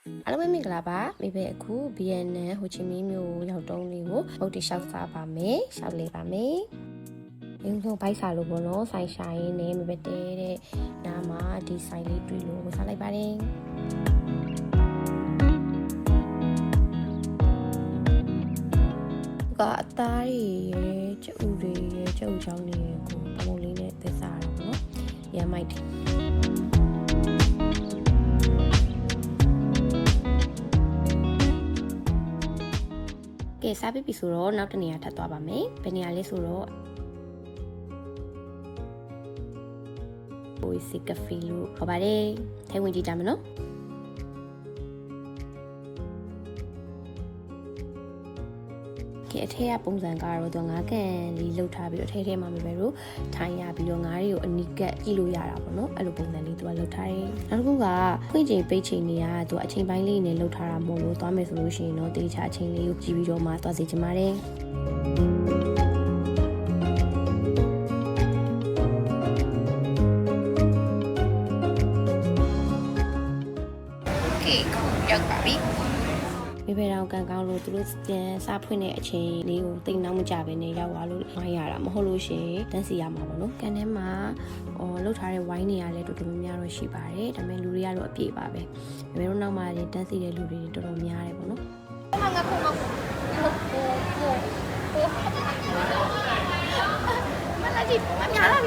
အားလုံးပဲမင်္ဂလာပါမိဘအခု BNN ဟိုချီမင်းမျိုးရောက်တုံးလေးကိုဟုတ်တိလျှောက်စားပါမယ်ရှောက်လေးပါမယ်ဒီလိုဘိုက်စာလို့ပေါ့နော်ဆိုင်ရှာရင်းနဲ့မိဘတဲတဲ့နားမှာဒီဆိုင်လေးတွေ့လို့ဝစားလိုက်ပါတယ်ကအသားတွေရဲ့ကျဥတွေရဲ့ကျဥချောင်းတွေရဲ့ကိုအမိုးလေးနဲ့သစ္စာရတော့နော်ရမိုက်တယ်ကဲစားပြီးပြီဆိုတော့နောက်တစ်နေရာထပ်သွားပါမယ်ဘယ်နေရာလဲဆိုတော့ဘိုးစီကဖီလို့ခေါ်ပါတယ်ထိုင်ဝင်ကြည့်ကြမယ်နော်အထက်ကပုံစံကတော့သူငါးကန်လေးလှုပ်ထားပြီးတော့အထက်ထဲမှာပဲလို့ထိုင်ရပြီးတော့ငါးတွေကိုအနီးကပ်ကြည့်လို့ရတာပေါ့နော်အဲ့လိုပုံစံလေးသူကလှုပ်ထားတယ်နောက်တစ်ခုကဖွင့်ချိန်ပိတ်ချိန်တွေကသူအချိန်ပိုင်းလေးနဲ့လှုပ်ထားတာမို့လို့သွားမယ်ဆိုလို့ရှိရင်တော့တေချာအချိန်လေးကိုကြည့်ပြီးတော့မှသွားစီချင်ပါတယ်โอเคခုရောက်ပါပြီမိဘတော်ကန်ကောင်းလို့သူတို့ပြန်စားဖွင့်တဲ့အချိန်လေးကိုတိတ်နောက်မကြဘဲနဲ့ရောက်သွားလို့ဝိုင်းရတာမဟုတ်လို့ရှိရင်တန်းစီရမှာပေါ့နော်ကန်ထဲမှာလှုပ်ထားတဲ့ဝိုင်းနေရလဲတော်တော်များများတော့ရှိပါတယ်ဒါပေမဲ့လူတွေကတော့အပြည့်ပါပဲမိဘတို့နောက်မှာလည်းတန်းစီတဲ့လူတွေတော်တော်များတယ်ပေါ့နော်ငါခုမလာကြည့်မများလာ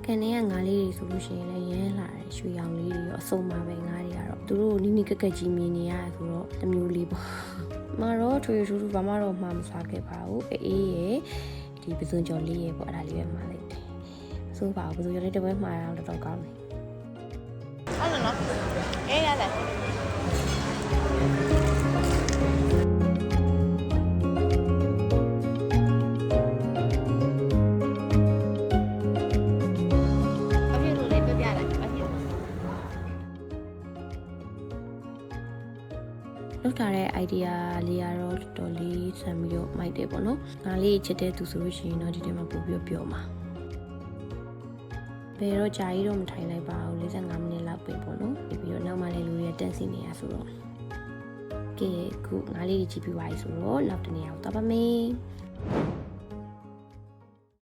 ကန်ထဲကငါးလေးတွေဆိုလို့ရှိရင်လည်းရမ်းလာတယ်ရွှေရောင်လေးတွေရောအစုံပါပဲငါးတွေကတော့သူတို့နီးနီးကက်ကက်ကြီးမြင်နေရဆိုတော့တမျိုးလေးပေါ့မတော့ထွေထူးထူးဘာမှတော့မှမစားခဲ့ပါဘူးအေးရဲ့ဒီပစွန်ကျော်လေးရဲ့ပေါ့အဲ့ဒါလေးပဲမှားလိုက်တယ်ဆိုပါဘူးပစွန်ကျော်လေးတစ်ပွဲမှားရအောင်တော်တော်ကောင်းတယ်ဟုတ်လားနော်အေးရတယ်လောက်ထားတဲ့ idea လေးကတော့တော်တော်လေးဆံပြီးတော့မိုက်တယ်ပေါ့နော်။ငါလေးချစ်တဲ့သူဆိုလို့ရှိရင်တော့ဒီထဲမှာပို့ပြီးပြောမှာ။ဘယ်တော့ကြာကြီးတော့မထိုင်လိုက်ပါဘူး45မိနစ်လောက်ပဲပေါ့နော်။ပြီးတော့နောက်မှလည်းလူတွေတန်းစီနေရဆိုတော့ကဲခုငါလေးကြည့်ပြီးပါပြီဆိုတော့နောက်တစ်နေရာကိုသွားပါမယ်။